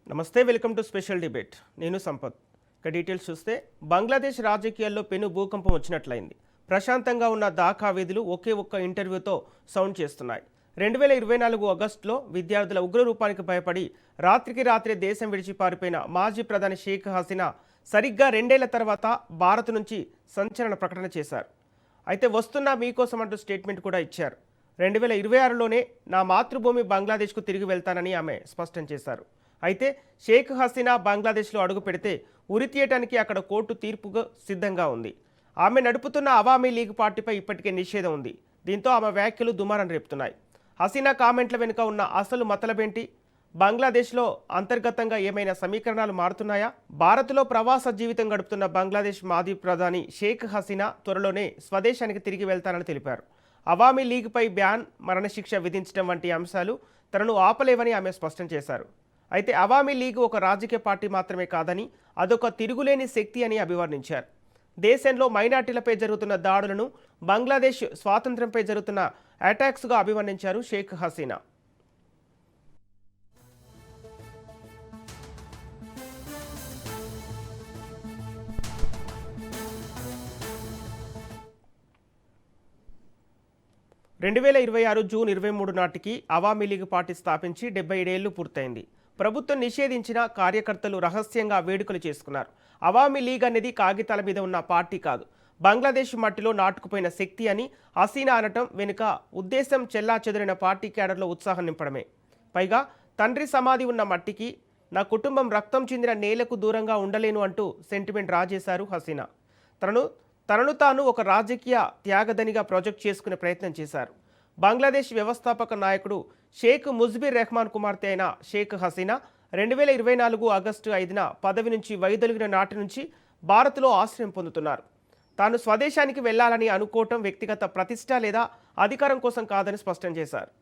నమస్తే, welcome to special debate. నేను సంపత్. ఇక డీటెయిల్స్ చూస్తే బంగ్లాదేశ్ రాజకీయాల్లో పెను భూకంపం వచ్చినట్లయింది. ప్రశాంతంగా ఉన్న ఢాకా వీధులు ఒకే ఒక్క ఇంటర్వ్యూతో సౌండ్ చేస్తున్నాయి. 2024 ఆగస్టులో విద్యార్థుల ఉగ్రరూపానికి భయపడి రాత్రికి రాత్రే దేశం విడిచి పారిపోయిన మాజీ ప్రధాని షేక్ హసీనా సరిగ్గా 2 ఏళ్ల తర్వాత భారత్ నుంచి సంచలన ప్రకటన చేశారు. అయితే వస్తున్నా మీకోసం అంటూ స్టేట్మెంట్ కూడా ఇచ్చారు. 2026లోనే నా మాతృభూమి బంగ్లాదేశ్కు తిరిగి వెళ్తానని ఆమె స్పష్టం చేశారు. అయితే షేక్ హసీనా బంగ్లాదేశ్లో అడుగు పెడితే ఉరి తీయటానికి అక్కడ కోర్టు తీర్పుగా సిద్ధంగా ఉంది. ఆమె నడుపుతున్న అవామీ లీగ్ పార్టీపై ఇప్పటికే నిషేధం ఉంది. దీంతో ఆమె వ్యాఖ్యలు దుమారం రేపుతున్నాయి. హసీనా కామెంట్ల వెనుక ఉన్న అసలు మతలబేంటి? బంగ్లాదేశ్లో అంతర్గతంగా ఏమైనా సమీకరణాలు మారుతున్నాయా? భారత్లో ప్రవాస జీవితం గడుపుతున్న బంగ్లాదేశ్ మాజీ ప్రధాని షేక్ హసీనా త్వరలోనే స్వదేశానికి తిరిగి వెళ్తానని తెలిపారు. అవామీ లీగ్పై బ్యాన్, మరణశిక్ష విధించడం వంటి అంశాలు తనను ఆపలేవని ఆమె స్పష్టం చేశారు. అయితే అవామీ లీగ్ ఒక రాజకీయ పార్టీ మాత్రమే కాదని అదొక తిరుగులేని శక్తి అని అభివర్ణించారు. దేశంలో మైనార్టీలపై జరుగుతున్న దాడులను బంగ్లాదేశ్ స్వాతంత్ర్యంపై జరుగుతున్న అటాక్స్గా అభివర్ణించారు షేక్ హసీనా. జూన్ 23 నాటికి అవామీ లీగ్ పార్టీ స్థాపించి 77 ఏళ్లు పూర్తయింది. ప్రభుత్వం నిషేధించిన కార్యకర్తలు రహస్యంగా వేడుకలు చేసుకున్నారు. అవామీ లీగ్ అనేది కాగితాల మీద ఉన్న పార్టీ కాదు, బంగ్లాదేశ్ మట్టిలో నాటుకుపోయిన శక్తి అని హసీనా అనటం వెనుక ఉద్దేశం చెల్లాచెదరిన పార్టీ క్యాడర్లో ఉత్సాహం నింపడమే. పైగా తండ్రి సమాధి ఉన్న మట్టికి నా కుటుంబం రక్తం చెందిన నేలకు దూరంగా ఉండలేను అంటూ సెంటిమెంట్ రాజేశారు హసీనా. తనను తాను ఒక రాజకీయ త్యాగదనిగా ప్రొజెక్ట్ చేసుకునే ప్రయత్నం చేశారు. బంగ్లాదేశ్ వ్యవస్థాపక నాయకుడు షేక్ ముజ్బిర్ రెహమాన్ కుమార్తె అయిన షేక్ హసీనా 2024 ఆగస్టు 5న పదవి నుంచి వైదొలిగిన నాటి నుంచి భారత్లో ఆశ్రయం పొందుతున్నారు. తాను స్వదేశానికి వెళ్లాలని అనుకోవటం వ్యక్తిగత ప్రతిష్ట లేదా అధికారం కోసం కాదని స్పష్టం చేశారు.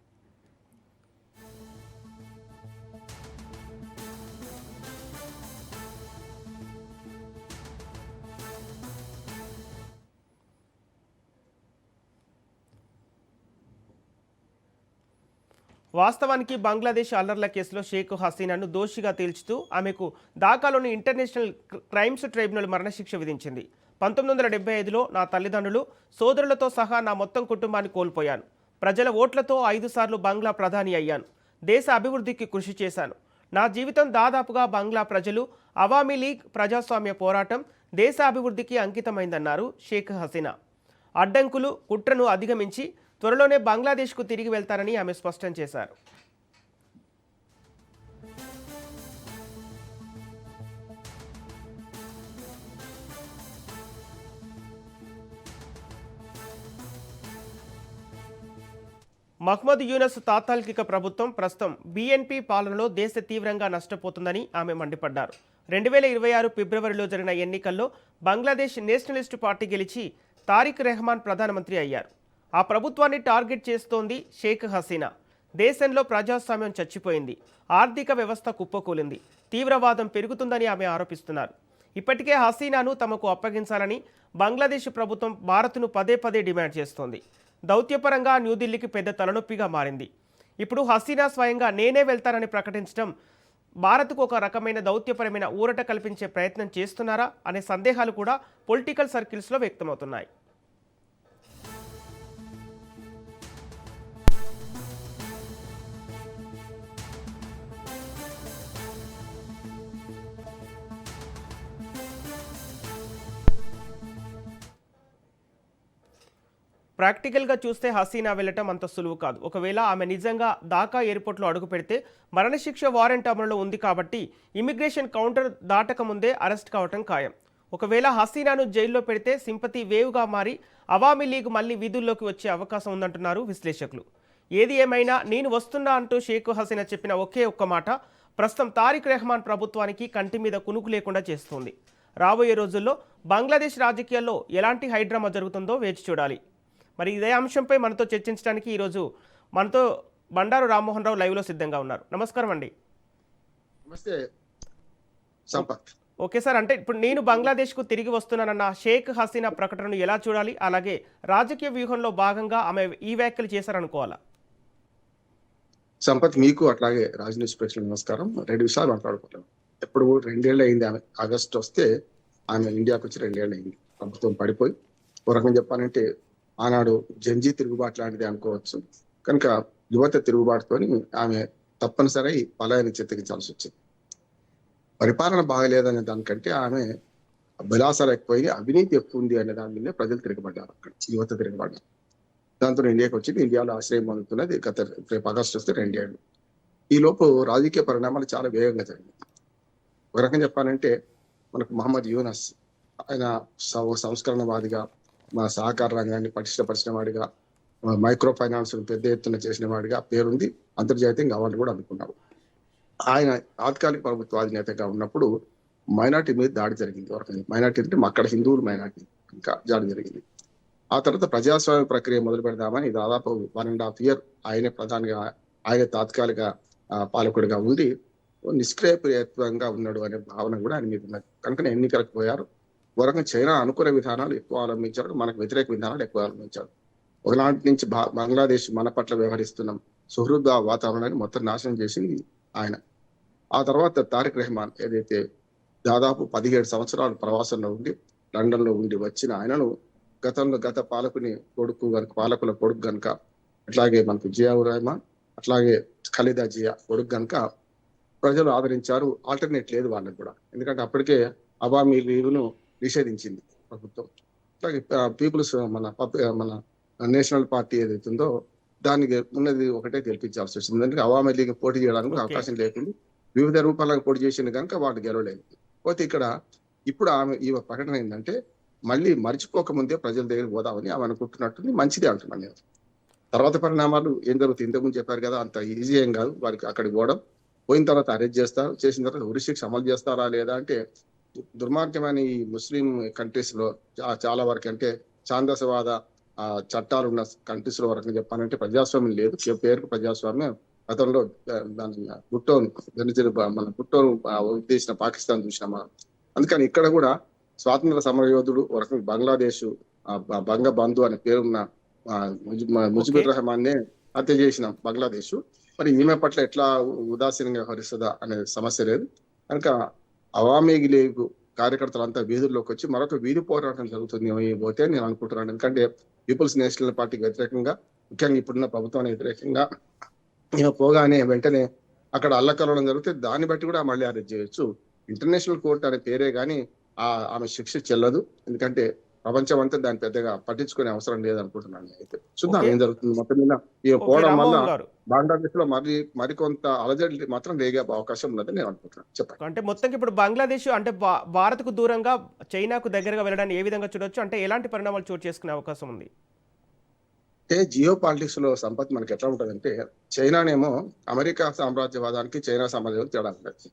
వాస్తవానికి బంగ్లాదేశ్ అల్లర్ల కేసులో షేక్ హసీనాను దోషిగా తేల్చుతూ ఆమెకు ఢాకాలోని ఇంటర్నేషనల్ క్రైమ్స్ ట్రైబ్యునల్ మరణశిక్ష విధించింది. 1975లో నా తల్లిదండ్రులు, సోదరులతో సహా నా మొత్తం కుటుంబాన్ని కోల్పోయాను. ప్రజల ఓట్లతో 5 సార్లు బంగ్లా ప్రధాని అయ్యాను. దేశ అభివృద్ధికి కృషి చేశాను. నా జీవితం దాదాపుగా బంగ్లా ప్రజలు, అవామీ లీగ్, ప్రజాస్వామ్య పోరాటం, దేశ అభివృద్ధికి అంకితమైందన్నారు షేక్ హసీనా. అడ్డంకులు, కుట్రను అధిగమించి త్వరలోనే బంగ్లాదేశ్కు తిరిగి వెళ్తారని ఆమె స్పష్టం చేశారు. మహ్మద్ యూనస్ తాత్కాలిక ప్రభుత్వం ప్రస్తుతం బీఎన్పీ పాలనలో దేశ తీవ్రంగా నష్టపోతుందని ఆమె మండిపడ్డారు. 2026 ఫిబ్రవరిలో జరిగిన ఎన్నికల్లో బంగ్లాదేశ్ నేషనలిస్టు పార్టీ గెలిచి తారిక్ రెహమాన్ ప్రధానమంత్రి అయ్యారు. ఆ ప్రభుత్వాన్ని టార్గెట్ చేస్తోంది షేక్ హసీనా. దేశంలో ప్రజాస్వామ్యం చచ్చిపోయింది, ఆర్థిక వ్యవస్థ కుప్పకూలింది, తీవ్రవాదం పెరుగుతుందని ఆమె ఆరోపిస్తున్నారు. ఇప్పటికే హసీనాను తమకు అప్పగించాలని బంగ్లాదేశ్ ప్రభుత్వం భారత్ను పదే పదే డిమాండ్ చేస్తోంది. దౌత్యపరంగా న్యూఢిల్లీకి పెద్ద తలనొప్పిగా మారింది. ఇప్పుడు హసీనా స్వయంగా నేనే వెళ్తానని ప్రకటించడం భారత్కు ఒక రకమైన దౌత్యపరమైన ఊరట కల్పించే ప్రయత్నం చేస్తున్నారా అనే సందేహాలు కూడా పొలిటికల్ సర్కిల్స్లో వ్యక్తమవుతున్నాయి. ప్రాక్టికల్గా చూస్తే హసీనా వెళ్ళటం అంత సులువు కాదు. ఒకవేళ ఆమె నిజంగా ఢాకా ఎయిర్పోర్ట్లో అడుగు పెడితే మరణశిక్ష వారెంట్ అమలులో ఉంది కాబట్టి ఇమిగ్రేషన్ కౌంటర్ దాటక ముందే అరెస్ట్ కావటం ఖాయం. ఒకవేళ హసీనాను జైల్లో పెడితే సింపతి వేవ్గా మారి అవామీ లీగ్ మళ్లీ వీధుల్లోకి వచ్చే అవకాశం ఉందంటున్నారు విశ్లేషకులు. ఏది ఏమైనా నేను వస్తున్నా అంటూ షేక్ హసీనా చెప్పిన ఒకే ఒక్క మాట ప్రస్తుతం తారిక్ రెహమాన్ ప్రభుత్వానికి కంటి మీద కునుకు లేకుండా చేస్తుంది. రాబోయే రోజుల్లో బంగ్లాదేశ్ రాజకీయాల్లో ఎలాంటి హైడ్రామా జరుగుతుందో వేచి చూడాలి. మరి ఇదే అంశంపై మనతో చర్చించడానికి ఈరోజు మనతో బండారు రామ్మోహన్ రావు లైవ్లో సిద్ధంగా ఉన్నారు. నమస్కారం అండి. నమస్తే సంపత్. ఓకే సార్, అంటే ఇప్పుడు నేను బంగ్లాదేశ్కు తిరిగి వస్తున్నానన్న షేక్ హసీనా ప్రకటనను ఎలా చూడాలి? అలాగే రాజకీయ వ్యూహంలో భాగంగా ఆమె ఈ వ్యాఖ్యలు చేశారనుకోవాలా? సంపత్, మీకు అట్లాగే రాజ్ న్యూస్ ప్రేక్షకులకు నమస్కారం. 2 విషయాలు మాట్లాడుకుంటాం. ఎప్పుడు 2 ఏళ్ళు అయింది ఆమె ఆగస్టు వస్తే, ఆమె ఇండియాకి వచ్చి 2 ఏళ్ళు అయింది. ప్రభుత్వం పడిపోయి ఒక రకంగా చెప్పాలంటే ఆనాడు జంజీ తిరుగుబాటు లాంటిది అనుకోవచ్చు. కనుక యువత తిరుగుబాటుతోని ఆమె తప్పనిసరి పలాయన చిత్తగించాల్సి వచ్చింది. పరిపాలన బాగలేదనే దానికంటే ఆమె విలాసాలు ఎక్కువై అవినీతి ఎక్కువ ఉంది అనే దాని మీద ప్రజలు తిరగబడ్డారు. అక్కడ యువత తిరగబడ్డారు. దాంతో ఇండియాకి వచ్చింది. ఇండియాలో ఆశ్రయం పొందుతున్నది. రేపు ఆగస్టు వస్తే 2 ఏళ్ళు. ఈ లోపు రాజకీయ పరిణామాలు చాలా వేగంగా జరిగాయి. ఒక రకంగా చెప్పాలంటే మనకు మహమ్మద్ యూనస్, ఆయన సంస్కరణవాదిగా, మన సహకార రంగాన్ని పటిష్టపరిచిన వాడిగా, మైక్రో ఫైనాన్స్ పెద్ద ఎత్తున చేసిన వాడిగా పేరుంది. అంతర్జాతీయంగా అవార్డు కూడా అందుకున్నాడు. ఆయన తాత్కాలిక ప్రభుత్వ అధినేతగా ఉన్నప్పుడు మైనార్టీ మీద దాడి జరిగింది. మైనార్టీ అంటే అక్కడ హిందువులు మైనార్టీ ఇంకా దాడి జరిగింది. ఆ తర్వాత ప్రజాస్వామ్య ప్రక్రియ మొదలు పెడదామని దాదాపు 1.5 year ఆయనే ప్రధానిగా, ఆయన తాత్కాలిక పాలకుడిగా ఉండి నిష్క్రియాత్మకంగా ఉన్నాడు అనే భావన కూడా ఆయన మీద ఉన్నది. కనుక ఎన్నికలకు పోయారు. వరకు చైనా అనుకునే విధానాలు ఎక్కువ అవలంబించారు, మనకు వ్యతిరేక విధానాలు ఎక్కువ అవలంబించారు. ఒకనాటి నుంచి బంగ్లాదేశ్ మన పట్ల వ్యవహరిస్తున్నాం సుహృద్ వాతావరణాన్ని మొత్తం నాశనం చేసింది ఆయన. ఆ తర్వాత తారిక్ రెహమాన్ ఏదైతే దాదాపు 17 సంవత్సరాలు ప్రవాసంలో ఉండి లండన్ లో ఉండి వచ్చిన ఆయనను గత పాలకుల కొడుకు గనుక, అట్లాగే మనకు జియావుర్ రెహమాన్, అట్లాగే ఖలీదా జియా కొడుకు గనుక ప్రజలు ఆదరించారు. ఆల్టర్నేట్ లేదు వాళ్ళకి కూడా. ఎందుకంటే అప్పటికే అవామీ లీగ్ను నిషేధించింది ప్రభుత్వం. అట్లాగే పీపుల్స్ మన నేషనల్ పార్టీ ఏదైతే ఉందో దానికి ఉన్నది ఒకటే గెలిపించాల్సి వచ్చింది. ఎందుకంటే అవామీ లీగ్ పోటీ చేయడానికి అవకాశం లేకుండా వివిధ రూపాలకు పోటీ చేసింది కనుక వాళ్ళు గెలవలేదు. పోతే ఇప్పుడు ఈ ప్రకటన ఏంటంటే మళ్ళీ మర్చిపోకముందే ప్రజల దగ్గరికి పోదామని ఆమె అనుకుంటున్నట్టుంది. మంచిదే అంటున్నాను నేను. తర్వాత పరిణామాలు ఏం జరుగుతుంది ఇంతకుముందు చెప్పారు కదా, అంత ఈజీ ఏం కాదు. వారికి అక్కడికి పోయిన తర్వాత అరెస్ట్ చేస్తారు, చేసిన తర్వాత ఉరిశిక్ష అమలు చేస్తారా లేదా అంటే దుర్మార్గమైన ఈ ముస్లిం కంట్రీస్ లో చాలా వరకు అంటే ఛాందసవాద చట్టాలు ఉన్న కంట్రీస్ లో వరకు చెప్పాలంటే ప్రజాస్వామ్యం లేదు. పేరుకు ప్రజాస్వామ్యం. గతంలో మన గుట్టోను ఉద్దేశించిన పాకిస్తాన్ చూసినాం మనం. అందుకని ఇక్కడ కూడా స్వాతంత్ర సమర యోధుడు ఒక రకంగా బంగ్లాదేశ్ బంగ బంధు అనే పేరున్న ముజిబుర్ రెహమాన్నే హత్య చేసిన బంగ్లాదేశ్. మరి ఈమె పట్ల ఎట్లా ఉదాసీనంగా వ్యవహరిస్తుందా అనే సమస్య లేదు. కనుక అవామీ లీగ్ కార్యకర్తలంతా వీధుల్లోకి వచ్చి మరొక వీధి పోరాటం జరుగుతుంది పోతే నేను అనుకుంటున్నాను. ఎందుకంటే పీపుల్స్ నేషనల్ పార్టీకి వ్యతిరేకంగా, ముఖ్యంగా ఇప్పుడున్న ప్రభుత్వానికి వ్యతిరేకంగా ఈమె పోగానే వెంటనే అక్కడ అల్లకల్లోలం జరిగితే దాన్ని బట్టి కూడా మళ్ళీ అరెస్ట్ చేయొచ్చు. ఇంటర్నేషనల్ కోర్టు అనే పేరే గానీ ఆమె శిక్ష చెల్లదు. ఎందుకంటే ప్రపంచం అంతా దాన్ని పెద్దగా పట్టించుకునే అవసరం లేదనుకుంటున్నాను. అయితే చూద్దాం ఏం జరుగుతుంది. మొత్తం మీద ఈమె పోవడం వల్ల బంగ్లాదేశ్ లో మరికొంత అలజడి మాత్రం రేగే అవకాశం ఉన్నదని నేను అనుకుంటున్నాను. చెప్పండి. అంటే మొత్తంగా ఇప్పుడు బంగ్లాదేశ్ అంటే భారత్కు దూరంగా చైనాకు దగ్గరగా వెళ్ళడాన్ని ఏ విధంగా చూడొచ్చు? అంటే ఎలాంటి పరిణామాలు చోటు చేసుకునే అవకాశం ఉంది? అంటే జియో పాలిటిక్స్ లో సంపత్ మనకి ఎట్లా ఉంటదంటే, చైనానేమో అమెరికా సామ్రాజ్యవాదానికి చైనా సామ్రాజ్యవాదం తేడా ఉంటుంది.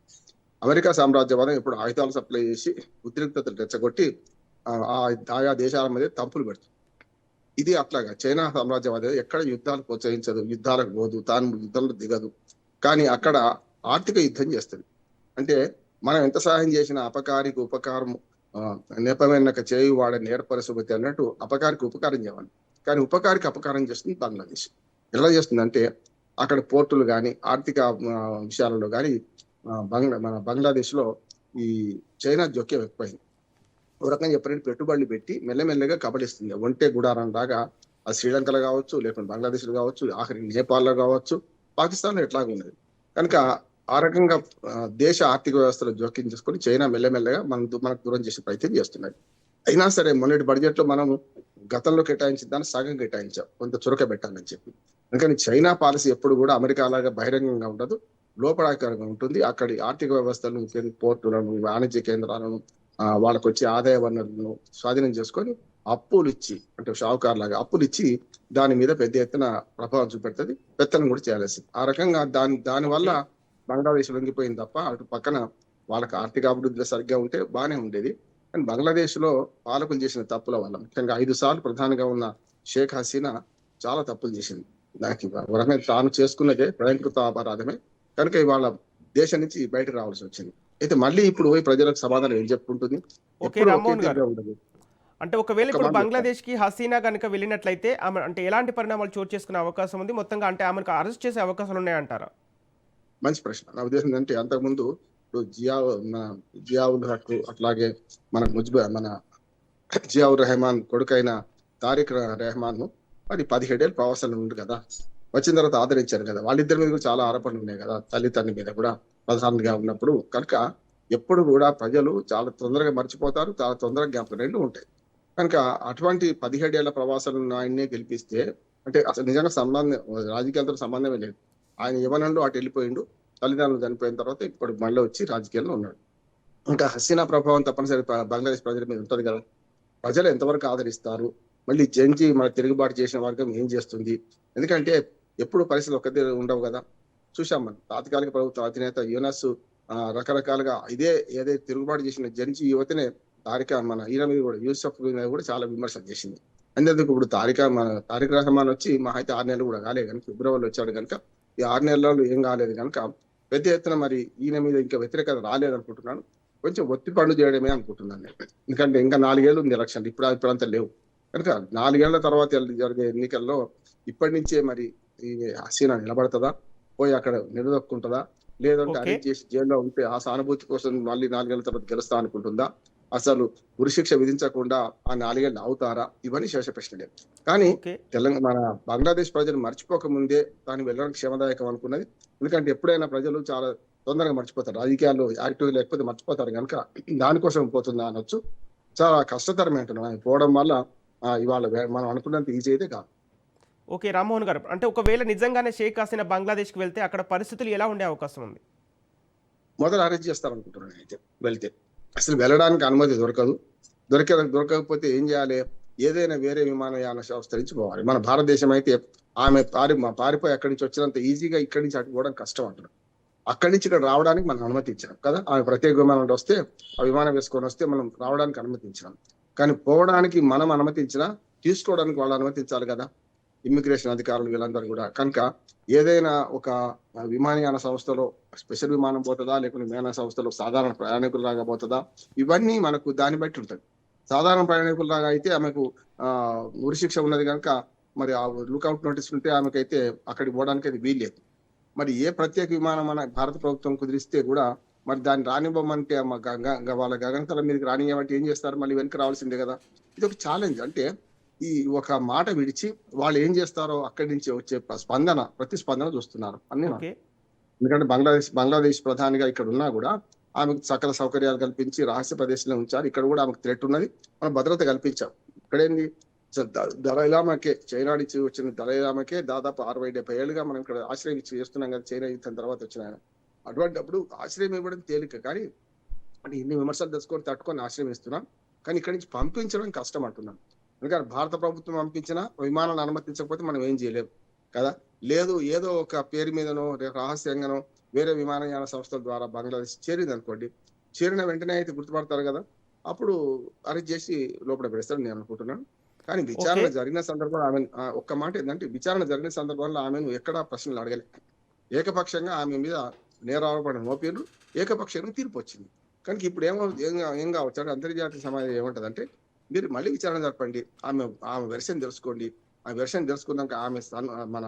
అమెరికా సామ్రాజ్యవాదం ఇప్పుడు ఆయుధాలు సప్లై చేసి ఉద్రిక్తతలు రెచ్చగొట్టి ఆయా దేశాల మీద తంపులు పెడుతుంది. ఇది అట్లాగా చైనా సామ్రాజ్యవాదం ఎక్కడ యుద్ధాలు ప్రోత్సహించదు, యుద్ధాలకు పోదు, తాను యుద్ధంలో దిగదు. కానీ అక్కడ ఆర్థిక యుద్ధం చేస్తుంది. అంటే మనం ఎంత సహాయం చేసినా అపకారికి ఉపకారం నెపమెన్నక చేయి వాడే నేర్పరసుబతి అన్నట్టు అపకారికి ఉపకారం చేయాలి. కానీ ఉపకారికి అపకారం చేస్తుంది బంగ్లాదేశ్. ఎలా చేస్తుందంటే అక్కడ పోర్టులు కానీ ఆర్థిక విషయాలలో కానీ మన బంగ్లాదేశ్ లో ఈ చైనా జోక్యం ఎక్కువైంది. ఒక రకంగా చెప్పాలంటే పెట్టుబడులు పెట్టి మెల్లమెల్లగా కబలిస్తుంది. ఒంటే గుడారం లాగా అది శ్రీలంకలో కావచ్చు, లేకుంటే బంగ్లాదేశ్లో కావచ్చు, ఆఖరి నేపాల్లో కావచ్చు, పాకిస్తాన్లో ఎట్లాగా ఉన్నది. కనుక ఆ రకంగా దేశ ఆర్థిక వ్యవస్థలో జోక్యం చేసుకొని చైనా మెల్లమెల్లగా మనకు దూరం చేసే ప్రయత్నం చేస్తున్నది. అయినా సరే మొన్నటి బడ్జెట్ లో మనం గతంలో కేటాయించిన దాన్ని సగం కేటాయించాం, కొంత చురక పెట్టాలని చెప్పి. అందుకని చైనా పాలసీ ఎప్పుడు కూడా అమెరికా లాగా బహిరంగంగా ఉండదు, లోపడాకరంగా ఉంటుంది. అక్కడి ఆర్థిక వ్యవస్థలను, పోర్టులను, వాణిజ్య కేంద్రాలను, వాళ్ళకు వచ్చే ఆదాయ వనరులను స్వాధీనం చేసుకొని అప్పులు ఇచ్చి, అంటే షావుకార్ లాగా అప్పులు ఇచ్చి దాని మీద పెద్ద ఎత్తున ప్రభావం చూపెడుతుంది, పెత్తనం కూడా చేయాల్సింది. ఆ రకంగా దాని వల్ల బంగ్లాదేశ్ లొంగిపోయింది తప్ప అటు పక్కన వాళ్ళకి ఆర్థిక అభివృద్ధిలో సరిగ్గా ఉంటే బాగానే ఉండేది. కానీ బంగ్లాదేశ్ లో పాలకులు చేసిన తప్పుల వల్ల, ముఖ్యంగా 5 సార్లు ప్రధానిగా ఉన్న షేక్ హసీనా చాలా తప్పులు చేసింది. దానికి వరమే తాను చేసుకున్నదే ప్రయంకృత అపరాధమే. కనుక ఇవాళ దేశం నుంచి బయటకు రావాల్సి వచ్చింది. అయితే మళ్ళీ ఇప్పుడు పోయి ప్రజలకు సమాధానం ఏం చెప్పుకుంటుంది? ఎప్పుడు ఒకే తీరుగా ఉండదు. అంటే ఒకవేళ ఒక్క ఇప్పుడు మాట చెప్తాను. బంగ్లాదేశ్కి హసీనా కనుక వెళ్ళినట్లయితే ఆమె అంటే ఎలాంటి పరిణామాలు చోటు చేసుకునే అవకాశం ఉంది? మొత్తంగా అంటే ఆమెను అరెస్ట్ చేసే అవకాశాలు ఉన్నాయంటారా? మంచి ప్రశ్న. నా ఉద్దేశం ఏంటంటే అంతకుముందు ఇప్పుడు మన జియావుల్ హక్ అట్లాగే మన జియావుర్ రెహమాన్ కొడుకైన తారిక్ రెహమాన్ మరి 17 ఏళ్ళు ప్రవాసంలో ఉండు కదా. వచ్చిన తర్వాత ఆదరించారు కదా. వాళ్ళిద్దరి మీద కూడా చాలా ఆరోపణలు ఉన్నాయి కదా. తల్లి మీద కూడా ప్రధానిగా ఉన్నప్పుడు. కనుక ఎప్పుడు కూడా ప్రజలు చాలా తొందరగా మర్చిపోతారు. చాలా తొందరగా జ్ఞాపకం 2 ఉంటాయి. కనుక అటువంటి 17 ఏళ్ల ప్రవాసంలో ఉన్న ఆయన్నే గెలిపిస్తే అంటే అసలు నిజంగా రాజకీయాలతో సంబంధమే లేదు. ఆయన యవ్వనంలో అటు వెళ్ళిపోయిండు. తల్లిదండ్రులు చనిపోయిన తర్వాత ఇప్పుడు మళ్ళీ వచ్చి రాజకీయాల్లో ఉన్నాడు. ఇంకా హసీనా ప్రభావం తప్పనిసరి బంగ్లాదేశ్ ప్రజల మీద ఉంటది కదా. ప్రజలు ఎంతవరకు ఆదరిస్తారు? మళ్ళీ జంజి మన తిరుగుబాటు చేసిన వర్గం ఏం చేస్తుంది? ఎందుకంటే ఎప్పుడు పరిస్థితులు ఒక్క తీరు ఉండవు కదా. చూశాం మనం తాత్కాలిక ప్రభుత్వ అధినేత యూనస్ రకరకాలుగా ఏదైతే తిరుగుబాటు చేసిన జంజి యువతనే ఈయన మీద కూడా యూసఫ్ మీద కూడా చాలా విమర్శలు చేసింది. అందుకు ఇప్పుడు తారిక్ రహమాన్ వచ్చి మహా అయితే 6 నెలలు కూడా కాలేదు కనుక ఫిబ్రవరిలో వచ్చాడు కనుక ఈ 6 నెలల్లో ఏం కాలేదు కనుక పెద్ద ఎత్తున మరి ఈయన మీద ఇంకా వ్యతిరేకత రాలేదనుకుంటున్నాను. కొంచెం ఒత్తి పనులు చేయడమే అనుకుంటున్నాను నేను. ఎందుకంటే ఇంకా 4 ఏళ్ళు ఉంది ఎలక్షన్. ఇప్పుడంతా లేవు కనుక 4 ఏళ్ల తర్వాత జరిగే ఎన్నికల్లో ఇప్పటి నుంచే మరి ఈ హసీనా నిలబడుతుందా, పోయి అక్కడ నిలదొక్కుంటుందా, లేదంటే ఓకే. అరెస్ట్ చేసి జైల్లో ఉంటే ఆ సానుభూతి కోసం మళ్ళీ 4 ఏళ్ల తర్వాత గెలుస్తా అనుకుంటుందా, అసలు ఉరిశిక్ష విధించకుండా ఆ 4 ఏళ్ళు అవుతారా, ఇవన్నీ శేష ప్రశ్నలే. కానీ ఓకే. మన బంగ్లాదేశ్ ప్రజలు మర్చిపోక ముందే దాన్ని వెళ్ళడం క్షేమదాయకం అనుకున్నది. ఎందుకంటే ఎప్పుడైనా ప్రజలు చాలా తొందరగా మర్చిపోతారు. రాజకీయాల్లో యాక్టివ్ లేకపోతే మర్చిపోతారు కనుక దానికోసం పోతుందా అనొచ్చు. చాలా కష్టతరమే అంటున్నాను. ఆయన పోవడం వల్ల ఇవాళ మనం అనుకున్నంత ఈజీ అయితే కాదు. ఓకే. రామ్మోహన్ గారు. అంటే ఒకవేళ నిజంగానే షేక్ హసీనా బంగ్లాదేశ్‌కి వెళ్తే అక్కడ పరిస్థితులు ఎలా ఉండే అవకాశం ఉంది? మొదలు అరెస్ట్ చేస్తారనుకుంటున్నాను నేనైతే వెళ్తే. అసలు వెళ్ళడానికి అనుమతి దొరకదు. దొరకకపోతే ఏం చేయాలి? ఏదైనా వేరే విమానయాన సంస్థ నుంచి పోవాలి. మన భారతదేశం అయితే ఆమె పారిపోయి అక్కడి నుంచి వచ్చినంత ఈజీగా ఇక్కడి నుంచి అటు పోవడం కష్టం అంటున్నారు. అక్కడి నుంచి ఇక్కడ రావడానికి మనం అనుమతి ఇచ్చాం కదా. ఆమె ప్రత్యేక విమానంలో వస్తే ఆ విమానం వేసుకొని వస్తే మనం రావడానికి అనుమతించాం. కానీ పోవడానికి మనం అనుమతించినా తీసుకోవడానికి వాళ్ళు అనుమతించాలి కదా. ఇమ్మిగ్రేషన్ అధికారులు వీళ్ళందరూ కూడా. కనుక ఏదైనా ఒక విమానయాన సంస్థలో స్పెషల్ విమానం పోతుందా, లేకుంటే విమాన సంస్థలో సాధారణ ప్రయాణికుల్లాగా పోతుందా, ఇవన్నీ మనకు దాన్ని బట్టి ఉంటుంది. సాధారణ ప్రయాణికుల్లాగా అయితే ఆమెకు ఉరిశిక్ష ఉన్నది కనుక మరి ఆ లుకౌట్ నోటీస్ ఉంటే ఆమెకైతే అక్కడికి పోవడానికి అది వీల్లేదు. మరి ఏ ప్రత్యేక విమానం మన భారత ప్రభుత్వం కుదిరిస్తే కూడా మరి దాన్ని రానివ్వమంటే వాళ్ళ గగనతలం మీదకి రానివ్వమంటే ఏం చేస్తారు? మళ్ళీ వెనక్కి రావాల్సిందే కదా. ఇది ఒక ఛాలెంజ్. అంటే ఈ ఒక మాట విడిచి వాళ్ళు ఏం చేస్తారో అక్కడి నుంచి వచ్చే ప్రతిస్పందన చూస్తున్నారు అన్ని. ఓకే. ఎందుకంటే బంగ్లాదేశ్ ప్రధానిగా ఇక్కడ ఉన్నా కూడా ఆమెకు సకల సౌకర్యాలు కల్పించి రహస్య ప్రదేశంలో ఉంచారు. ఇక్కడ కూడా ఆమెకు థ్రెట్ ఉన్నది. మనం భద్రత కల్పించాం. ఇక్కడేంది దలైలామాకే చైనా నుంచి వచ్చిన దలైలామాకే దాదాపు 60-70 ఏళ్ళుగా మనం ఇక్కడ ఆశ్రయం ఇచ్చి చేస్తున్నాం కదా. చైనా యుద్ధం తర్వాత వచ్చిన ఆయన అటువంటిప్పుడు ఆశ్రయం ఇవ్వడం తేలిక. కానీ అంటే ఇన్ని విమర్శలు తెచ్చుకొని తట్టుకొని ఆశ్రయం ఇస్తున్నాం. కానీ ఇక్కడి నుంచి పంపించడం కష్టం అంటున్నాం. ఎందుకంటే భారత ప్రభుత్వం పంపించిన విమానాలను అనుమతించకపోతే మనం ఏం చేయలేము కదా. లేదు ఏదో ఒక పేరు మీదనో రహస్యంగానో వేరే విమానయాన సంస్థల ద్వారా బంగ్లాదేశ్ చేరింది అనుకోండి, చేరిన వెంటనే అయితే గుర్తుపడతారు కదా. అప్పుడు అరెస్ట్ చేసి లోపల పెడతారు నేను అనుకుంటున్నాను. కానీ విచారణ ఓకే. జరిగిన సందర్భంలో ఆమె ఒక్క మాట ఏంటంటే విచారణ జరిగిన సందర్భంలో ఆమెను ఎక్కడా ప్రశ్నలు అడగలే. ఏకపక్షంగా ఆమె మీద నేరారోపణ మోపేరు, ఏకపక్షంగా తీర్పు వచ్చింది. కనుక ఇప్పుడు ఏం కావచ్చు అంటే అంతర్జాతీయ సమాజం ఏమంటదంటే మీరు మళ్ళీ విచారణ జరపండి, ఆమె వెర్షన్ తెలుసుకోండి. ఆ వెర్షన్ తెలుసుకున్నాక మన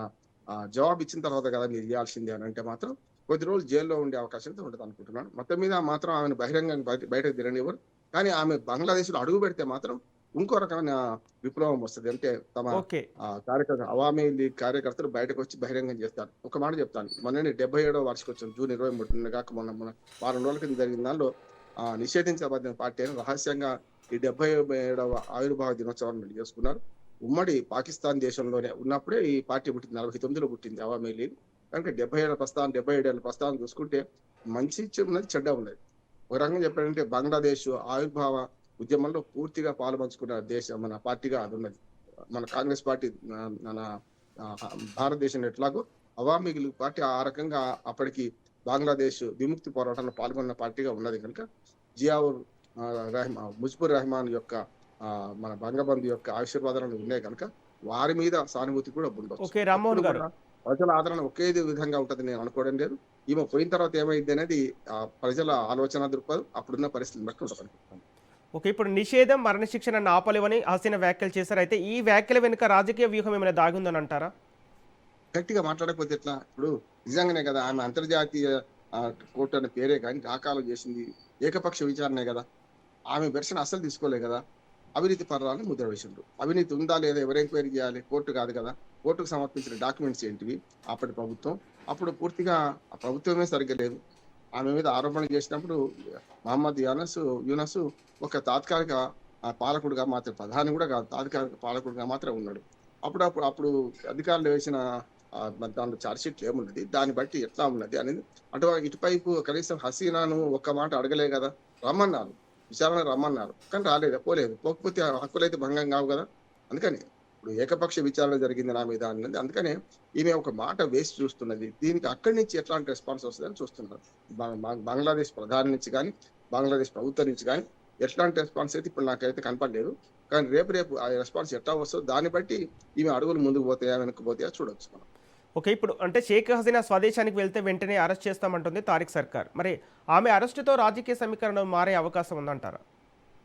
జవాబు ఇచ్చిన తర్వాత కదా మీరు చేయాల్సిందే అని అంటే మాత్రం కొద్ది రోజులు జైల్లో ఉండే అవకాశం ఉంటుంది అనుకుంటున్నాను. మొత్తం మీద మాత్రం ఆమెను బహిరంగంగా బయటకు తిరగనివ్వరు. కానీ ఆమె బంగ్లాదేశ్ లో అడుగు పెడితే మాత్రం ఇంకో రకమైన విప్లవం వస్తుంది. అంటే తమ ఓకే. అవామీ లీగ్ కార్యకర్తలు బయటకు వచ్చి బహిరంగం చేస్తారు. ఒక మాట చెప్తాను, మొన్న 77వ వార్షికోత్సవం జూన్ 23 కాక మొన్న వారం రోజుల కింద జరిగిన దానిలో నిషేధించబడిన పార్టీ అని రహస్యంగా ఈ 77వ ఆవిర్భావ దినోత్సవాన్ని చేసుకున్నారు. ఉమ్మడి పాకిస్తాన్ దేశంలోనే ఉన్నప్పుడే ఈ పార్టీ పుట్టింది. 49లో పుట్టింది అవామీ లీగ్. కనుక 77 ఏళ్ల ప్రస్థానం చూసుకుంటే మంచి ఉన్నది, చెడ్డ ఉన్నది. ఒక రకంగా చెప్పాలంటే బంగ్లాదేశ్ ఆవిర్భావ ఉద్యమంలో పూర్తిగా పాలుపంచుకున్న దేశం మన పార్టీగా అది ఉన్నది. మన కాంగ్రెస్ పార్టీ మన భారతదేశంలో ఎట్లాగో అవామీ లీగ్ పార్టీ ఆ రకంగా అప్పటికి బంగ్లాదేశ్ విముక్తి పోరాటంలో పాల్గొన్న పార్టీగా ఉన్నది. కనుక జియావుర్ ముజిబుర్ రెహమాన్ యొక్క మన బంగబంధు యొక్క ఆశీర్వాదాలు ఉన్నాయి కనుక వారి మీద సానుభూతి కూడా ఉండొచ్చు. ఓకే. రామ్మోహన్ ఎప్పుడు గారు. కూడా ప్రజల ఆదరణ ఒకే విధంగా ఉంటది నేను అనుకోవడం లేదు. ఈమె పోయిన తర్వాత ఏమైంది అనేది ప్రజల ఆలోచన దృక్పథం అప్పుడున్న పరిస్థితిని బట్టి ఉంటుంది. ఓకే. ఇప్పుడు నిషేధం, మరణశిక్షను ఆపలేవని హసీనా వ్యాఖ్యలు చేశారు. అయితే ఈ వ్యాఖ్యల వెనుక రాజకీయ వ్యూహం ఏమైనా దాగుందని అంటారా? గట్టిగా మాట్లాడకపోతే ఎట్లా? ఇప్పుడు నిజంగానే కదా ఆమె అంతర్జాతీయ కోర్టు అనే పేరే కానీ దాఖలు చేసింది ఏకపక్ష విచారణే కదా. ఆమె వెర్షన్ అస్సలు తీసుకోలే కదా. అవినీతి పరురాలని ముద్ర వేసిండ్రు. అవినీతి ఉందా లేదా ఎవరు ఎంక్వైరీ చేయాలి? కోర్టు కాదు కదా. కోర్టుకు సమర్పించిన డాక్యుమెంట్స్ ఏంటివి? అప్పటి ప్రభుత్వం. అప్పుడు పూర్తిగా ఆ ప్రభుత్వమే సరిగ్గా లేదు. ఆమె మీద ఆరోపణలు చేసినప్పుడు మహమ్మద్ యూనస్ ఒక తాత్కాలిక పాలకుడుగా మాత్రం, ప్రధాని కూడా కాదు, తాత్కాలిక పాలకుడుగా మాత్రమే ఉన్నాడు. అప్పుడు అధికారులు వేసిన మరి దాంట్లో ఛార్జ్‌షీట్‌లో ఏమున్నది? దాన్ని బట్టి ఎట్లా ఉన్నది అనేది ఇటువైపు కనీసం హసీనాను ఒక్క మాట అడగలే కదా. రమ్మన్నారు. విచారణకు రమ్మన్నారు. కానీ రాలేదు. పోలేదు. పోకపోతే ఆ హక్కులైతే భంగం కావు కదా. అందుకని ఇప్పుడు ఏకపక్ష విచారణ జరిగింది నా మీద అన్నది. అందుకనే ఈమె ఒక మాట వేసి చూస్తున్నది. దీనికి అక్కడి నుంచి ఎట్లాంటి రెస్పాన్స్ వస్తదని చూస్తున్నారు. బంగ్లాదేశ్ ప్రధాని నుంచి గాని, బంగ్లాదేశ్ ప్రభుత్వం నుంచి గాని ఎట్లాంటి రెస్పాన్స్ అయితే ఇప్పుడు నాకైతే కనపడలేదు. కానీ రేపు ఆ రెస్పాన్స్ ఎట్లా వస్తదో దాన్ని బట్టి ఈమె అడుగులు ముందుకు పోతాయా, వెనక్కి పోతాయా చూడొచ్చు మనం. ఓకే. ఇప్పుడు అంటే షేక్ హసీనా స్వదేశానికి వెళ్తే వెంటనే అరెస్ట్ చేస్తామంటుంది తారిక్ సర్కార్. మరి ఆమె అరెస్టుతో రాజకీయ సమీకరణం మారే అవకాశం ఉందంటారా?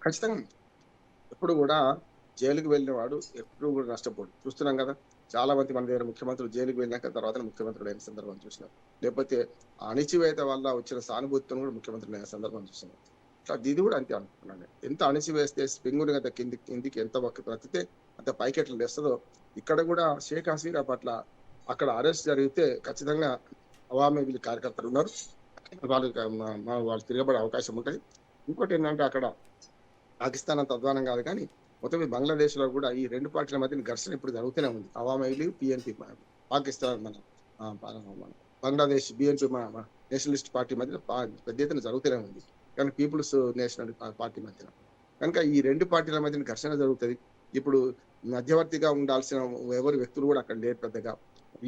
ఖచ్చితంగా ఎప్పుడు కూడా జైలుకి వెళ్ళిన వాడు ఎప్పుడు కూడా నష్టపోడు. చూస్తున్నాం కదా. చాలా మంది మన దగ్గర ముఖ్యమంత్రులు జైలుకి వెళ్ళినాక తర్వాత ముఖ్యమంత్రులు అయిన సందర్భం చూసినాం. లేకపోతే ఆ అణిచివేత వల్ల వచ్చిన సానుభూతితో కూడా ముఖ్యమంత్రులు అయిన సందర్భం చూస్తున్నాం. ఇట్లా ఇది కూడా అంతే అనుకున్నాను. ఎంత అణిచివేస్తే స్ప్రింగుని కదా కిందికి ఎంత బ్రతితే అంత పైకి ఎట్లా లేస్తుందో ఇక్కడ కూడా షేక్ హసీనా పట్ల అక్కడ అరెస్ట్ జరిగితే ఖచ్చితంగా అవామీ లీగ్ కార్యకర్తలు ఉన్నారు. వాళ్ళు తిరగబడే అవకాశం ఉంటుంది. ఇంకోటి ఏంటంటే అక్కడ పాకిస్తాన్ అంత అధ్వానం కాదు కానీ మొత్తం ఈ బంగ్లాదేశ్ లో కూడా ఈ రెండు పార్టీల మధ్య ఘర్షణ ఇప్పుడు జరుగుతూనే ఉంది. అవామీ లీగ్, పిఎన్పి, పాకిస్తాన్ మన బంగ్లాదేశ్ బిఎన్పి నేషనలిస్ట్ పార్టీ మధ్య పెద్ద ఎత్తున జరుగుతూనే ఉంది. కానీ పీపుల్స్ నేషనల్ పార్టీ మధ్యన కనుక ఈ రెండు పార్టీల మధ్య ఘర్షణ జరుగుతుంది. ఇప్పుడు మధ్యవర్తిగా ఉండాల్సిన ఎవరి వ్యక్తులు కూడా అక్కడ లేరు పెద్దగా.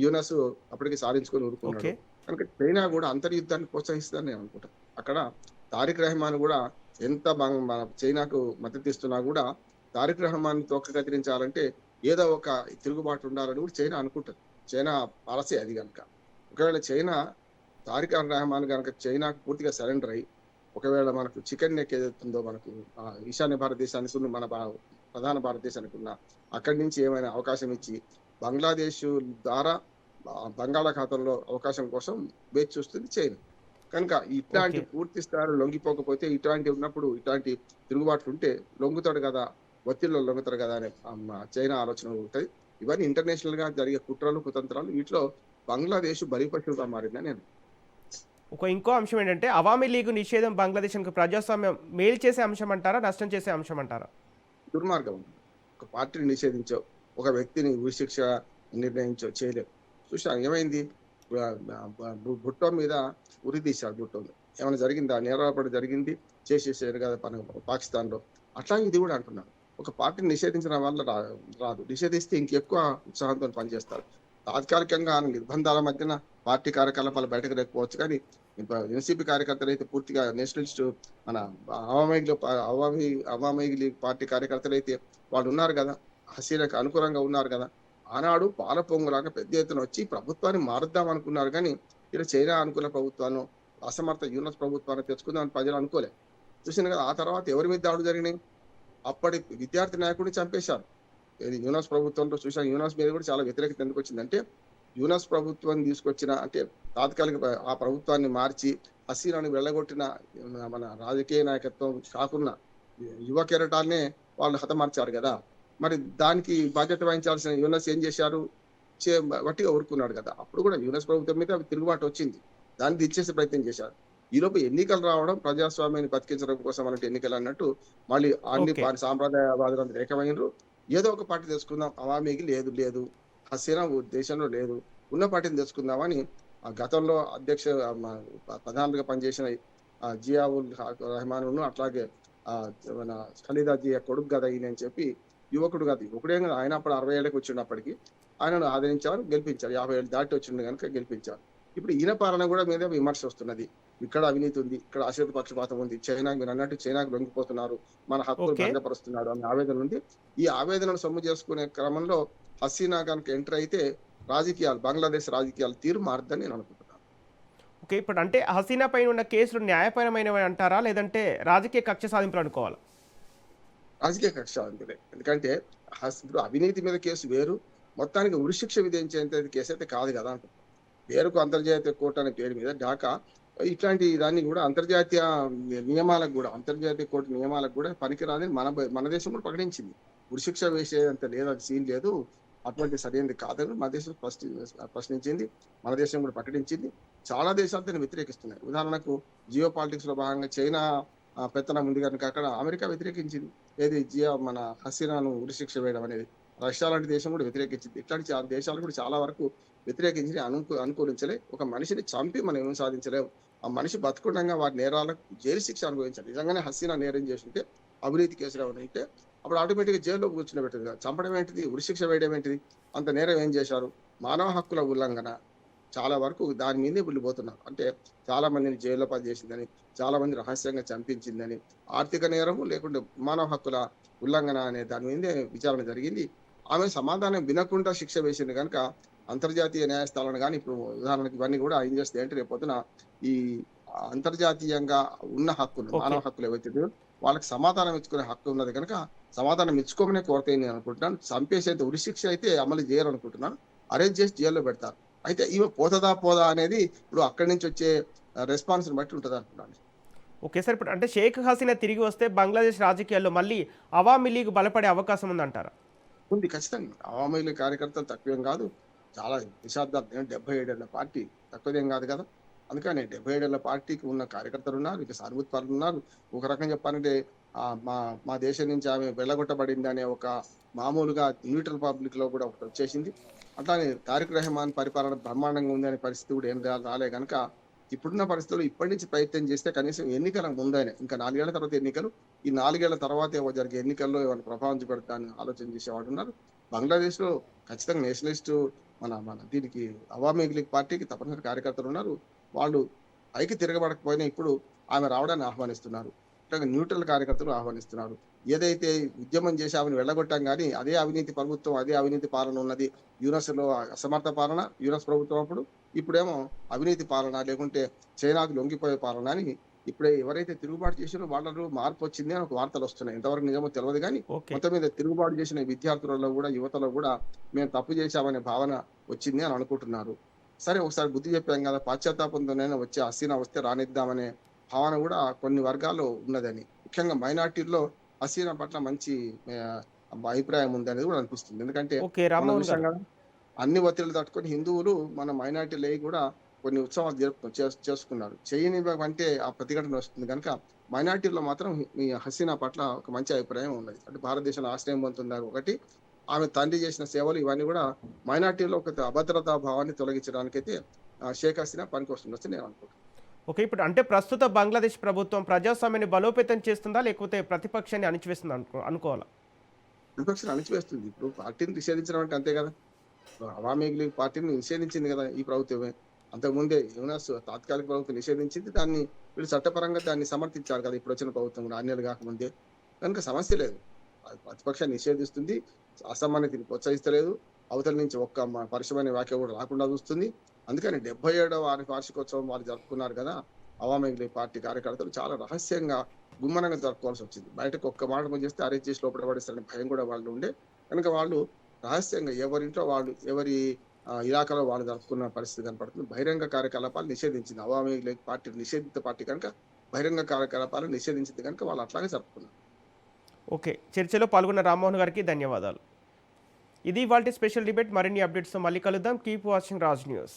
యూనస్ అప్పటికి సాధించుకొని ఊరుకున్నాడు. ఓకే. కనుక చైనా కూడా అంతర్యుద్ధాన్ని ప్రోత్సహిస్తుందని నేను అనుకుంటా. అక్కడ తారిక్ రెహమాన్ కూడా ఎంత మన చైనాకు మద్దతు ఇస్తున్నా కూడా తారిక్ రెహమాన్ తోక కత్తిరించాలంటే ఏదో ఒక తిరుగుబాటు ఉండాలని కూడా చైనా అనుకుంటుంది. చైనా పాలసీ అది కనుక. ఒకవేళ చైనా తారిక్ రెహమాన్ కనుక చైనాకు పూర్తిగా సరెండర్ అయ్యి ఒకవేళ మనకు చికెన్ నెక్ ఏదైతుందో మనకు ఈశాన్య భారతదేశానికి ఉన్న మన ప్రధాన భారతదేశానికి ఉన్న అక్కడి నుంచి ఏమైనా అవకాశం ఇచ్చి బంగ్లాదేశ్ ద్వారా బంగాళాఖాతంలో అవకాశం కోసం వేచి చూస్తుంది చైనా. కనుక ఇట్లాంటి పూర్తి స్థాయిలో లొంగిపోకపోతే ఇట్లాంటి ఉన్నప్పుడు ఇట్లాంటి తిరుగుబాట్లు ఉంటే లొంగుతాడు కదా, ఒత్తిడిలో లొంగుతాడు కదా అనే చైనా ఆలోచన ఉంటుంది. ఇవన్నీ ఇంటర్నేషనల్ గా జరిగే కుట్రలు కుతంత్రాలు వీటిలో బంగ్లాదేశ్ బలిపశువుగా మారిందని నేను. ఇంకో అంశం ఏంటంటే అవామీ లీగ్ నిషేధం బంగ్లాదేశ్కి ప్రజాస్వామ్యం మేలు చేసే అంశం అంటారా, నష్టం చేసే అంశం అంటారా? దుర్మార్గం ఉంటుంది. ఒక పార్టీని నిషేధించో, ఒక వ్యక్తిని ఉరిశిక్ష నిర్ణయించో చేయలేవు. చూసాను ఏమైంది, భుట్టో మీద ఉరి తీశారు. భుట్టో ఏమైనా జరిగిందా? నేరాపడి జరిగింది, చేసేసారు కదా పాకిస్తాన్ లో. అట్లా ఇది కూడా అంటున్నారు. ఒక పార్టీని నిషేధించడం వల్ల రాదు, నిషేధిస్తే ఇంకెక్కువ ఉత్సాహంతో పనిచేస్తారు. తాత్కాలికంగా నిర్బంధాల మధ్యన పార్టీ కార్యకలాపాలు బయటకు లేకపోవచ్చు కానీ ఎన్సీపీ కార్యకర్తలు అయితే పూర్తిగా నేషనలిస్ట్ మన అవామీ లీగ్ పార్టీ కార్యకర్తలు అయితే వాళ్ళు ఉన్నారు కదా, హసీనాకు అనుకూలంగా ఉన్నారు కదా. ఆనాడు పాల పొంగులాగా పెద్ద ఎత్తున వచ్చి ప్రభుత్వాన్ని మారుద్దాం అనుకున్నారు కానీ ఇలా చైనా అనుకున్న ప్రభుత్వాన్ని, అసమర్థ యూనస్ ప్రభుత్వాన్ని తెచ్చుకుందామని ప్రజలు అనుకోలేదు. చూసిన కదా. ఆ తర్వాత ఎవరి మీద దాడులు జరిగినాయి? అప్పటి విద్యార్థి నాయకుడిని చంపేశారు. యూనస్ ప్రభుత్వంలో చూసాను. యూనస్ మీద కూడా చాలా వ్యతిరేకత ఎందుకు వచ్చిందంటే యూనస్ ప్రభుత్వం తీసుకొచ్చిన అంటే తాత్కాలిక ఆ ప్రభుత్వాన్ని మార్చి హసీనాను వెళ్ళగొట్టిన మన రాజకీయ నాయకత్వం కాకుండా యువ కెరటాలనే వాళ్ళు హతమార్చారు కదా. మరి దానికి బాధ్యత వహించాల్సిన యూనస్ ఏం చేశారు? వట్టిగా ఊరుకున్నాడు కదా. అప్పుడు కూడా యూనస్ ప్రభుత్వం మీద తిరుగుబాటు వచ్చింది, దాన్ని దించేసే ప్రయత్నం చేశారు. ఈలోపు ఎన్నికలు రావడం ప్రజాస్వామ్యాన్ని బతికించడం కోసం అన్నట్టు ఎన్నికలు అన్నట్టు మళ్ళీ అన్ని సాంప్రదాయవాదులందరూ ఏకమైనరు. ఏదో ఒక పార్టీ తెచ్చుకుందాం, అవామీకి లేదు, హసీనా దేశంలో లేదు, ఉన్న పార్టీని తెచ్చుకుందామని ఆ గతంలో ప్రధానంగా పనిచేసిన జియావుల్ రెహమాన్ అట్లాగే మన ఖలీదా జియా కొడుకు కదా ఈయన అని చెప్పి యువకుడు కాదు, యువకుడేం కదా, ఆయన అప్పుడు 60 ఏళ్ళకి వచ్చినప్పటికీ ఆయనను ఆదరించారు, గెలిపించారు. 50 ఏళ్ళు దాటి వచ్చిండు కనుక గెలిపించారు. ఇప్పుడు ఈయన పాలన కూడా మీద విమర్శ వస్తున్నది. ఇక్కడ అవినీతి ఉంది, ఇక్కడ అశ్వేత పక్షపాతం ఉంది, చైనా మీరు అన్నట్టు చైనాకు లొంగిపోతున్నారు, మన హక్కులు భంగపరుస్తున్నాడు అనే ఆవేదన ఉంది. ఈ ఆవేదనను సొమ్ము చేసుకునే క్రమంలో హసీనా కనుక ఎంటర్ అయితే బంగ్లాదేశ్ రాజకీయాలు తీరు మారుద్దని నేను అనుకుంటున్నాను. ఓకే. ఇప్పుడు అంటే హసీనా పైన ఉన్న కేసులు న్యాయపరమైనవి అంటారా, లేదంటే రాజకీయ కక్ష సాధింపులు అనుకోవాలా? రాజకీయ కక్ష అందులో. ఎందుకంటే ఇప్పుడు అవినీతి మీద కేసు వేరు. మొత్తానికి ఉరిశిక్ష విధించేంత కేసు అయితే కాదు కదా! అంటున్నా. పేరుకు అంతర్జాతీయ కోర్ట్ అనే పేరు మీద ఢాకా ఇట్లాంటి దాన్ని కూడా అంతర్జాతీయ నియమాలకు కూడా అంతర్జాతీయ కోర్టు నియమాలకు కూడా పనికిరాదని మన దేశం కూడా ప్రకటించింది. ఉరిశిక్ష వేసేంత లేదు, అది సీన్ లేదు. అటువంటి సరైనది కాదని మన దేశం ప్రశ్నించింది. మన దేశం కూడా ప్రకటించింది. చాలా దేశాలు దీన్ని వ్యతిరేకిస్తున్నాయి. ఉదాహరణకు జియో పాలిటిక్స్ లో భాగంగా చైనా పెత్తనం ఉంది కనుక అక్కడ అమెరికా వ్యతిరేకించింది. ఏది మన హసీనాను ఉరిశిక్ష వేయడం అనేది. రష్యా లాంటి దేశం కూడా వ్యతిరేకించింది. ఇట్లాంటి దేశాలు కూడా చాలా వరకు వ్యతిరేకించి అనుకూలించలే. ఒక మనిషిని చంపి మనం ఏం సాధించలేము. ఆ మనిషి బతుకుండగా వారి నేరాలకు జైలు శిక్ష అనుభవించాలి. నిజంగానే హసీనా నేరం చేస్తుంటే, అవినీతి కేసులు ఏమైనా ఉంటే అప్పుడు ఆటోమేటిక్‌గా జైల్లో కూర్చుండబెట్టేది కాదు. చంపడం ఏంటిది? ఉరిశిక్ష వేయడం ఏంటిది? అంత నేరం ఏం చేశారు? మానవ హక్కుల ఉల్లంఘన. చాలా వరకు దాని మీదే వెళ్ళిపోతున్నారు. అంటే చాలా మందిని జైల్లో పాలు చేసిందని, చాలా మంది రహస్యంగా చంపించిందని, ఆర్థిక నేరము లేకుంటే మానవ హక్కుల ఉల్లంఘన అనే దాని మీదే విచారణ జరిగింది. ఆమె సమాధానం వినకుండా శిక్ష వేసింది గనుక అంతర్జాతీయ న్యాయస్థానాలు గాని ఇప్పుడు ఉదాహరణకి ఇవన్నీ కూడా ఏం చేస్తాయి అంటే రేపొద్దున ఈ అంతర్జాతీయంగా ఉన్న హక్కులు, ఓకే. మానవ హక్కులు ఏవైతే ఉన్నాయో వాళ్ళకి సమాధానం ఇచ్చుకునే హక్కు ఉన్నది కనుక సమాధానం ఇచ్చుకోమనే కోరతాయి నేను అనుకుంటున్నాను. చంపేసేంత ఉరిశిక్ష అయితే అమలు చేయరనుకుంటున్నాను. అరెస్ట్ చేసి జైల్లో పెడతారు. అయితే ఈమె పోతదా పోదా అనేది ఇప్పుడు అక్కడి నుంచి వచ్చే రెస్పాన్స్‌ని బట్టి ఉంటదనుకుంటాను. Okay sir. ఇప్పుడు అంటే షేక్ హసీనా తిరిగి వస్తే బంగ్లాదేశ్ రాజకీయాల్లో మళ్ళీ అవామీ లీగ్ బలపడే అవకాశం ఉందంటారా? ఉంది ఖచ్చితంగా. అవామీ లీగ్ కార్యకర్తలు తక్కువేం కాదు. చాలా దశాబ్దాలు 77 ఏళ్ల పార్టీ తక్కువదేం కాదు కదా! అందుకని 77 ఏళ్ల పార్టీకి ఉన్న కార్యకర్తలున్నారు. ఇక సానుభూతి పరులున్నారు. ఒక రకంగా చెప్పాలంటే మా మా దేశం నుంచి ఆమె వెళ్ళగొట్టబడిందనే ఒక మామూలుగా న్యూట్రల్ పబ్లిక్‌లో కూడా ఒకటొచ్చేసింది. అట్లానే తారిక్ రెహమాన్ పరిపాలన బ్రహ్మాండంగా ఉంది అనే పరిస్థితి కూడా ఏం రాలే గనుక ఇప్పుడున్న పరిస్థితుల్లో ఇప్పటి నుంచి ప్రయత్నం చేస్తే కనీసం ఎన్నికల ముందైనా ఇంకా 4 ఏళ్ల తర్వాత ఎన్నికలు. ఈ 4 ఏళ్ల తర్వాత జరిగే ఎన్నికల్లో ఏమైనా ప్రభావం చూపెడతా అని ఆలోచన చేసేవాడున్నారు. బంగ్లాదేశ్‌లో ఖచ్చితంగా నేషనలిస్టు మన మన దీనికి అవామీ లీగ్ పార్టీకి తప్పనిసరి కార్యకర్తలున్నారు. వాళ్ళు పైకి తిరగబడకపోయినా ఇప్పుడు ఆమె రావడాన్ని ఆహ్వానిస్తున్నారు. అట్లాగే న్యూట్రల్ కార్యకర్తలు ఆహ్వానిస్తున్నారు. ఏదైతే ఉద్యమం చేసి ఆమెను వెళ్ళగొట్టాం గానీ, అదే అవినీతి ప్రభుత్వం, అదే అవినీతి పాలన ఉన్నది. యూఎస్‌లో అసమర్థ పాలన, యూఎస్ ప్రభుత్వం అప్పుడు. ఇప్పుడేమో అవినీతి పాలన, లేకుంటే చైనాకు లొంగిపోయే పాలన అని ఇప్పుడే ఎవరైతే తిరుగుబాటు చేసిరో వాళ్ళలో మార్పొచ్చింది అని ఒక వార్తలొస్తున్నాయి. ఎంతవరకు నిజమో తెలవదు గానీ, ఓకే. మొత్తం మీద తిరుగుబాటు చేసిన విద్యార్థులలో గూడా, యువతలో గూడా మేము తప్పు చేశామనే భావన వచ్చింది అని అనుకుంటున్నారు. సరే ఒకసారి బుద్ధి చెప్పాం గదా! పాశ్చాత్తాపంతోనైనా వచ్చే హసీనా వస్తే రానిద్దామనే భావన గూడా కొన్ని వర్గాల్లో ఉన్నదని. ముఖ్యంగా మైనారిటీల్లో హసీనా పట్ల మంచి ఆహ్, అభిప్రాయం ఉందనేది గూడా అనిపిస్తుంది. ఎందుకంటే ఓకే. మనం రామ్మోహన్ చూసాం గారు. గదా! అన్ని ఒత్తిడులు తట్టుకొని హిందువులు మన మైనారిటీలయి గూడా కొన్ని ఉత్సవాలు చేసుకున్నారు. చేయనివ్వమంటే ఆ ప్రతిఘటన వస్తుంది గనుక మైనారిటీలో మాత్రం ఈ హసీనా పట్ల ఒక మంచి అభిప్రాయం ఉన్నది. అంటే భారతదేశంలో ఆశ్రయం పొందుతుందని ఒకటి, ఆమె తండ్రి చేసిన సేవలు ఇవన్నీ గూడా మైనారిటీలో ఒక అభద్రతా భావాన్ని తొలగించడానికైతే షేక్ హసీనా పనికొస్తుండొచ్చని నేను అనుకుంటున్నాను. ఓకే. ఇప్పుడు అంటే ప్రస్తుత బంగ్లాదేశ్ ప్రభుత్వం ప్రజాస్వామ్యాన్ని బలోపేతం చేస్తుందా? లేకపోతే ప్రతిపక్షాన్ని అణిచివేస్తుందా అనుకోవాలా? విపక్షాలు అణిచివేస్తుంది. ఇప్పుడు పార్టీని నిషేధించడం అంటే అంతే గదా! అవామీ లీగ్ పార్టీని నిషేధించింది గదా! ఈ ప్రభుత్వమే. అంతకుముందే యునస్ తాత్కాలిక ప్రభుత్వం నిషేధించింది. దాన్ని వీళ్ళు చట్టపరంగా దాన్ని సమర్థించారు కదా! ఇప్పుడొచ్చిన ప్రభుత్వం కూడా 6 నెలలు కాకముందే. కనుక సమస్య లేదు. ప్రతిపక్షాన్ని నిషేధిస్తుంది. అసమ్మతిని ప్రోత్సహిస్తలేదు. అవతల నుంచి ఒక్క పరుషమైన వ్యాఖ్య కూడా రాకుండా చూస్తుంది. అందుకని 77వ వార్షికోత్సవం వాళ్ళు జరుపుకున్నారు కదా! అవామీ లీగ్ పార్టీ కార్యకర్తలు చాలా రహస్యంగా, గుమ్మనంగా జరుపుకోవాల్సొచ్చింది. బయటకు ఒక్క మాట చేస్తే అరెస్ట్ చేసి లోపల పడేస్తారనే భయం కూడా వాళ్ళు ఉండే. కనుక వాళ్ళు రహస్యంగా ఎవరింట్లో వాళ్ళు, ఎవరి ఇలాకాలో వాళ్ళు జరుపుకున్న పరిస్థితి కనపడుతుంది. బహిరంగ కార్యకలాపాలు నిషేధించింది. అవామీ లీగ్ పార్టీ నిషేధిత పార్టీ కనుక బహిరంగ కార్యకలాపాలు నిషేధించింది కనుక వాళ్ళు అట్లాగే జరుపుకున్నారు. ఓకే. చర్చలో పాల్గొన్న రామ్మోహన్ గారికి ధన్యవాదాలు. ఇది ఇవాల్టి స్పెషల్ డిబేట్. మరిన్ని అప్డేట్స్‌తో మళ్ళీ కలుద్దాం. Keep watching Raj news.